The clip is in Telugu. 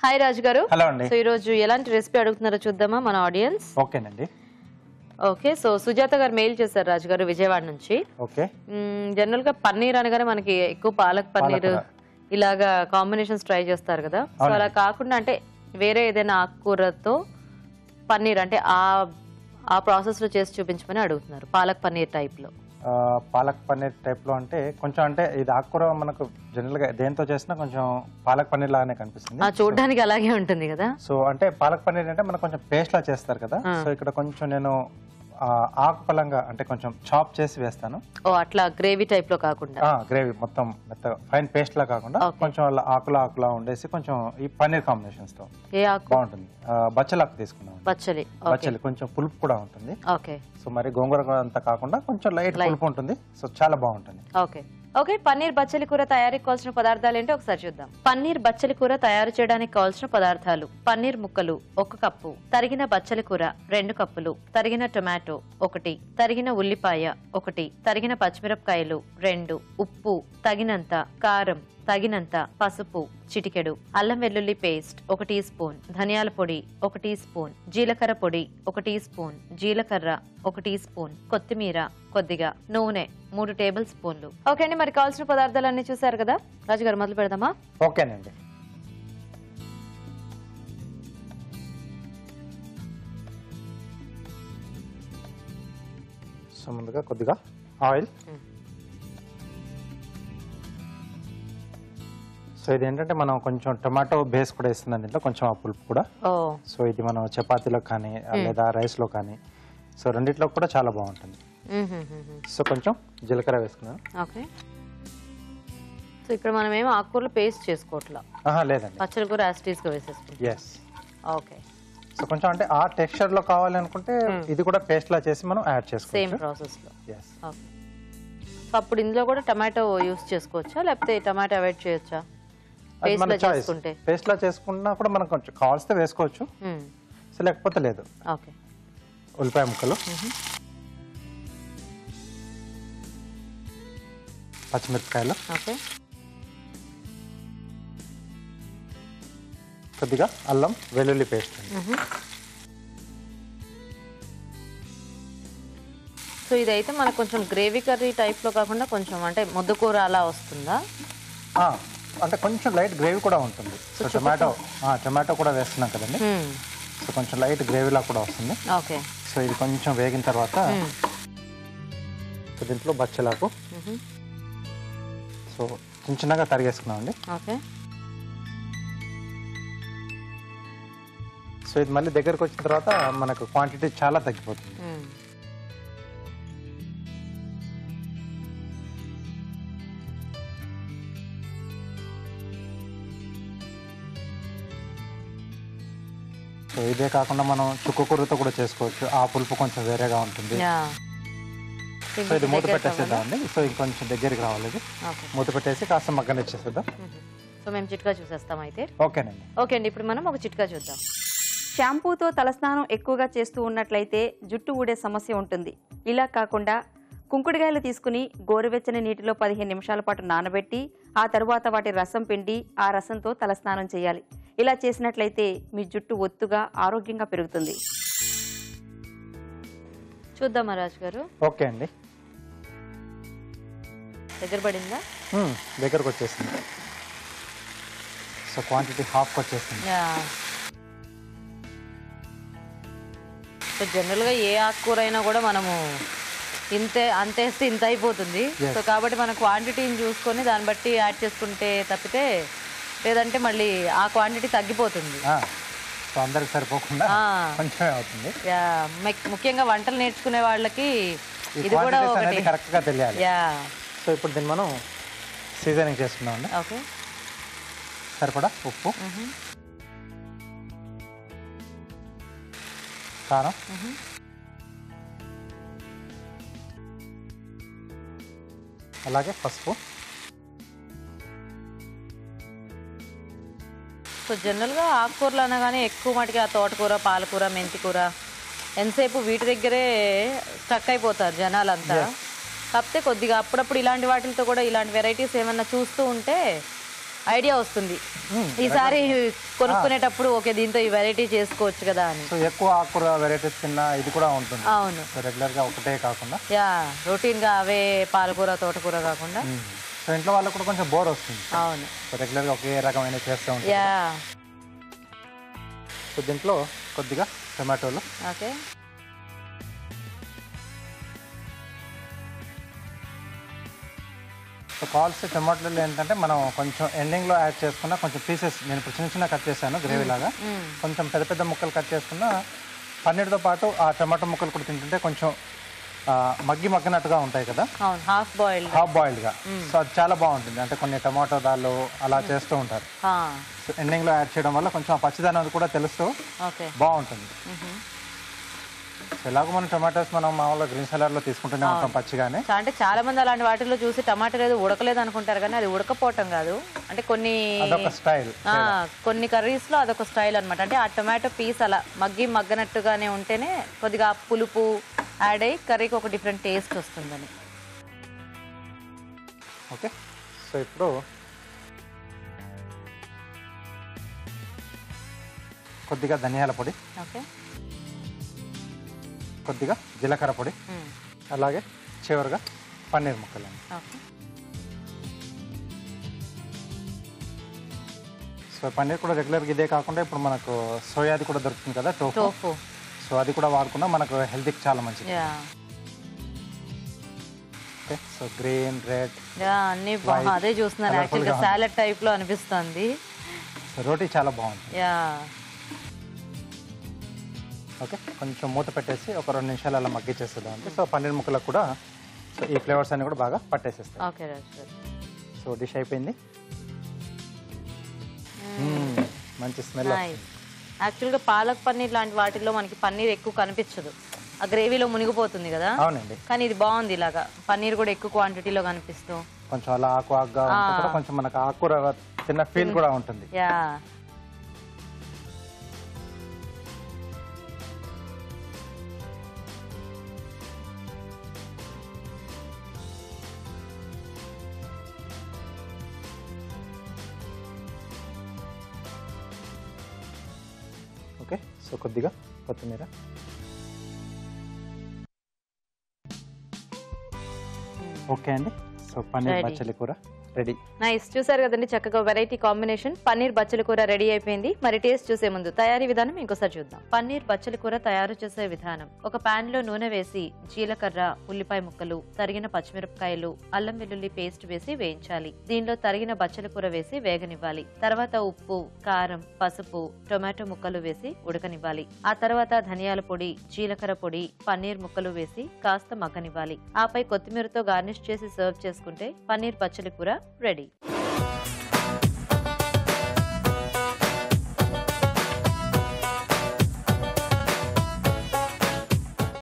హాయ్ రాజు గారు. హలో అండి. సో ఈ రోజు ఎలాంటి రెసిపీ అడుగుతున్నారో చూద్దామా మన ఆడియన్స్? ఓకేనండి. ఓకే, సో సుజాత గారు మెయిల్ చేశారు రాజు గారు విజయవాడ నుంచి. ఓకే. జనరల్ గా పన్నీర్ అనగానే మనకి ఎక్కువ పాలక్ పన్నీర్ ఇలాగా కాంబినేషన్స్ ట్రై చేస్తారు కదా. సో అలా కాకుండా అంటే వేరే ఏదైనా ఆకుకూరతో పన్నీర్ అంటే ఆ ప్రాసెస్ లో చేసి చూపించమని అడుగుతున్నారు. పాలక్ పన్నీర్ టైప్ లో. పాలక్ పన్నీర్ టైప్ లో అంటే కొంచెం అంటే ఇది ఆకుకూర మనకు జనరల్ గా దేంతో చేసినా కొంచెం పాలక్ పన్నీర్ లాగానే కనిపిస్తుంది. చూడడానికి అలాగే ఉంటుంది కదా. సో అంటే పాలక్ పన్నీర్ అంటే మనకు కొంచెం పేస్ట్ లా చేస్తారు కదా. సో ఇక్కడ కొంచెం నేను ఆకు పలంగా అంటే కొంచెం చాప్ చేసి వేస్తాను. ఓ అట్లా గ్రేవీ టైప్ లో కాకుండా, గ్రేవీ మొత్తం మెత్తగా ఫైన్ పేస్ట్ లా కాకుండా కొంచెం ఆకులా ఉండేసి కొంచెం ఈ పన్నీర్ కాంబినేషన్స్ తో బాగుంటుంది. బచ్చలాకు తీసుకున్నాం. బచ్చలి కొంచెం పులుపు కూడా ఉంటుంది. ఓకే. సో మరి గోంగూర అంతా కాకుండా కొంచెం లైట్ పులుపు ఉంటుంది. సో చాలా బాగుంటుంది. Okay okay. పన్నీర్ బచ్చలి కూర తయారీకి కావాల్సిన పదార్థాలు ఏంటో ఒకసారి చూద్దాం. పన్నీర్ బచ్చలి కూర తయారు చేయడానికి కావాల్సిన పదార్థాలు: పన్నీర్ ముక్కలు 1 కప్పు, తరిగిన బచ్చలి కూర 2 కప్పులు, తరిగిన టొమాటో 1, తరిగిన ఉల్లిపాయ 1, తరిగిన పచ్చిమిరపకాయలు 2, ఉప్పు తగినంత, కారం తగినంత, పసుపు చిటికెడు, అల్లం వెల్లుల్లి పేస్ట్ 1 టీ స్పూన్, ధనియాల పొడి 1 టీ స్పూన్, జీలకర్ర పొడి 1 టీ స్పూన్, జీలకర్ర 1 టీ స్పూన్, కొత్తిమీర కొద్దిగా, నూనె 3 టేబుల్ స్పూన్లు. ఓకే అండి, మరి కావాల్సిన పదార్థాలన్నీ చూసారు కదా. రాజుగారు మొదలు పెడదామా? ఓకేనండి. సో ముందుగా కొద్దిగా ఆయిల్. సో ఇది ఏంటంటే మనం కొంచెం టొమాటో బేస్ కూడా ఇస్తున్నాం దీంట్లో, కొంచెం ఆ పులుపు కూడా. సో ఇది మనం చపాతీలో కానీ లేదా రైస్ లో కానీ, సో రెండిట్లో కూడా చాలా బాగుంటుంది. సో కొంచెం జీలకర్ర వేసుకున్నాను. ఓకే. సో ఇక్కడ మనం ఏమో ఆకుకూరలు పేస్ట్ చేసుకోవట్లా? లేదండి, పచ్చడి కూర యాస్టీస్ గా వేసేసుకుంటాం. ఎస్. ఓకే. సో కొంచెం అంటే ఆ టెక్స్చర్ లో కావాలి అనుకుంటే ఇది కూడా పేస్ట్ లా చేసి మనం యాడ్ చేసుకోవచ్చు. సేమ్ ప్రాసెస్ లో. ఎస్. ఓకే. సో అప్పుడు ఇందులో కూడా టమాటో యూస్ చేసుకోవచ్చా లేకపోతే టమాటో అవాయిడ్ చేయొచ్చా? పేస్ట్ లా చేసుకున్నా కూడా మనం కొంచెం కావాల్స్తే వేసుకోవచ్చు, సో లేకపోతే లేదు. ఓకే. ఉల్లిపాయ ముక్కలు, పచ్చిమిరపకాయలు, ఓకే, కొద్దిగా అల్లం వెల్లుల్లి పేస్ట్. సో ఇదైతే మనకు కొంచెం గ్రేవీ కర్రీ టైప్ లో కాకుండా కొంచెం అంటే ముద్దకూర అలా వస్తుందా? అంటే కొంచెం లైట్ గ్రేవీ కూడా ఉంటుంది. సో టొమాటో కూడా వేస్తున్నాం కదండి, సో కొంచెం లైట్ గ్రేవీలా కూడా వస్తుంది. ఓకే. సో ఇది కొంచెం వేగిన తర్వాత దీంట్లో బచ్చలాకు సో చిన్నగా తరిగేసుకున్నాం అండి. ఓకే. సో ఇది మళ్ళీ దగ్గరకు వచ్చిన తర్వాత మనకు క్వాంటిటీ చాలా తగ్గిపోతుంది. సో ఇదే కాకుండా మనం చుక్కకూరతో కూడా చేసుకోవచ్చు, ఆ పులుపు కొంచెం వేరేగా ఉంటుంది. సో ఇది మూత పెట్టేసేద్దామండి. సో ఇంకొంచెం దగ్గరికి రావాలి, మూత పెట్టేసి కాస్త మగ్గనిచ్చేసేద్దాం. సో మేము చిట్కా చూసేస్తాం అయితే. ఓకేనండి. ఓకే అండి, ఇప్పుడు మనం ఒక చిట్కా చూద్దాం. షాంపూతో తలస్నానం ఎక్కువగా చేస్తూ ఉన్నట్లయితే జుట్టు ఊడే సమస్య ఉంటుంది. ఇలా కాకుండా కుంకుడుగాయలు తీసుకుని గోరువెచ్చని నీటిలో 15 నిమిషాల పాటు నానబెట్టి ఆ తరువాత వాటి రసం పిండి ఆ రసంతో తలస్నానం చేయాలి. ఇలా చేసినట్లయితే మీ జుట్టు ఒత్తుగా ఆరోగ్యంగా పెరుగుతుంది. చూద్దామా రాజు గారు? ఓకే అండి. దగ్గర పడిందా? దగ్గరకు వచ్చేసింది. సో క్వాంటిటీ హాఫ్ వచ్చేసింది. సో జనరల్గా ఏ ఆకుకూర అయినా కూడా మనము అంతేస్తే ఇంత అయిపోతుంది. సో కాబట్టి మన క్వాంటిటీని చూసుకొని దాన్ని బట్టి యాడ్ చేసుకుంటే తప్పితే, లేదంటే మళ్ళీ ఆ క్వాంటిటీ తగ్గిపోతుంది. సో అందరికి సరిపోకుండా కొంచెమే అవుతుంది. ముఖ్యంగా వంటలు నేర్చుకునే వాళ్ళకి ఇది కూడా ఒకటి కరెక్ట్గా తెలియాలి. సో ఇప్పుడు దీన్ని మనం సీజనింగ్ చేసుకున్నామండి. ఓకే. సరిపడా ఉప్పు, కారం, అలాగే పసుపు. సో జనరల్గా ఆకుకూరలు అనగానే ఎక్కువ మటుకి ఆ తోటకూర, పాలకూర, మెంతికూర ఎంతసేపు వీటి దగ్గరే స్టక్ అయిపోతారు జనాలంతా. కాకపోతే కొద్దిగా అప్పుడప్పుడు ఇలాంటి వాటితో కూడా ఇలాంటి వెరైటీస్ ఏమన్నా చూస్తూ ఉంటే ఐడియా వస్తుంది. ఈసారి కొనుక్కునేటప్పుడు ఓకే దీంతో ఈ వెరైటీ చేసుకోవచ్చు కదా అని. సో ఎక్కువ ఆకుకూర వెరైటీస్ తిన్నా ఇది కూడా ఉంటుంది. అవును. సో రెగ్యులర్ గా ఒకటే కాకుండా యా రొటీన్ గా అవే పాలకూర తోటకూర కాకుండా. సో ఇంట్లో వాళ్ళకి కూడా కొంచెం బోర్ వస్తుంది. అవును. సో రెగ్యులర్ గా ఒకే రకమైన చేస్తూ ఉంటాం. యా సో దీంట్లో కొద్దిగా టమాటోలు. ఓకే. సో కావాల్సిన టమాటోలు ఏంటంటే మనం కొంచెం ఎండింగ్లో యాడ్ చేసుకున్న కొంచెం పీసెస్ నేను ఇప్పుడు చిన్న చిన్న కట్ చేశాను గ్రేవీ లాగా. కొంచెం పెద్ద పెద్ద ముక్కలు కట్ చేసుకున్న పన్నీర్తో పాటు ఆ టమాటో ముక్కలు కూడా తింటుంటే కొంచెం మగ్గినట్టుగా ఉంటాయి కదా. హాఫ్ బాయిల్డ్గా. సో అది చాలా బాగుంటుంది. అంటే కొన్ని టమాటో దాళ్ళు అలా చేస్తూ ఉంటారు. సో ఎండింగ్లో యాడ్ చేయడం వల్ల కొంచెం ఆ పచ్చిదనం కూడా తెలుస్తూ బాగుంటుంది. ఎలాగో మనం టమాటోస్ మనం మామూలుగా గ్రీన్ సలాడ్లో తీసుకుంటూనే ఉంటాం పచ్చిగానే. అంటే చాలా మంది అలాంటి వాటిలో చూసి టమాటా లేదు ఉడకలేదు అనుకుంటారు, కానీ అది ఉడకపోవటం కాదు. అంటే కొన్ని స్టైల్ కొన్ని కర్రీస్ లో అదొక స్టైల్ అనమాట. అంటే ఆ టమాటో పీస్ అలా మగ్గనట్టుగానే ఉంటేనే కొద్దిగా పులుపు యాడ్ అయ్యి కర్రీకి ఒక డిఫరెంట్ టేస్ట్ వస్తుందని. ఓకే. సో ఇప్పుడు కొద్దిగా ధనియాల పొడి, ఓకే, కొద్దిగా జీలకర్ర పొడి, అలాగే చివరిగా పన్నీర్ ముక్కలు. సో పన్నీర్ కూడా రెగ్యులర్గా ఇదే కాకుండా ఇప్పుడు మనకు సోయాది కూడా దొరుకుతుంది కదా, టోఫు. సో అది కూడా వాడుకున్నా మనకు హెల్త్కి చాలా మంచిది. ఓకే. సో గ్రీన్, రెడ్ అన్ని అదే చూస్తున్నాను. యాక్చువల్గా సాలడ్ టైప్ లో అనిపిస్తుంది. సో రోటీ చాలా బాగుంది. ఓకే. కొంచెం మూత పెట్టేసి ఒక 2 నిమిషాలు అలా మగ్గిచ్చేస్తుందా అంటే సో పన్నీర్ ముక్కలకు కూడా సో ఈ ఫ్లేవర్స్ అన్ని కూడా బాగా పట్టేసేస్తాయి. సో డిష్ అయిపోయింది. మంచి స్మెల్. యాక్చువల్గా పాలక్ పన్నీర్ లాంటి వాటిల్లో మనకి పన్నీర్ ఎక్కువ కనిపించదు, ఆ గ్రేవీలో మునిగిపోతుంది కదా. అవునండి. కానీ ఇది బాగుంది, ఇలాగా పన్నీర్ కూడా ఎక్కువ క్వాంటిటీలో కనిపిస్తూ కొంచెం అలా ఆకుగా కొంచెం మనకు ఆకుకూర తిన్న ఫీల్ కూడా ఉంటుంది. యా. ఓకే. సో కొద్దిగా కొత్తిమీర. ఓకే అండి. సో పన్నీర్ బచ్చలి కూర రెడీ. నైస్. చూసారు కదండి, చక్కగా వెరైటీ కాంబినేషన్ పన్నీర్ బచ్చలి కూర రెడీ అయిపోయింది. మరి టేస్ట్ చూసే ముందు తయారీ విధానం ఇంకోసారి చూద్దాం. పన్నీర్ బచ్చలి కూర తయారు చేసే విధానం: ఒక పాన్ లో నూనె వేసి జీలకర్ర, ఉల్లిపాయ ముక్కలు, తరిగిన పచ్చిమిరపకాయలు, అల్లం వెల్లుల్లి పేస్ట్ వేసి వేయించాలి. దీనిలో తరిగిన బచ్చలి కూర వేసి వేగనివ్వాలి. తర్వాత ఉప్పు, కారం, పసుపు, టొమాటో ముక్కలు వేసి ఉడకనివ్వాలి. ఆ తర్వాత ధనియాల పొడి, జీలకర్ర పొడి, పన్నీర్ ముక్కలు వేసి కాస్త మగ్గనివ్వాలి. ఆపై కొత్తిమీరతో గార్నిష్ చేసి సర్వ్ చేసుకుంటే పన్నీర్ బచ్చలి కూర రెడీ.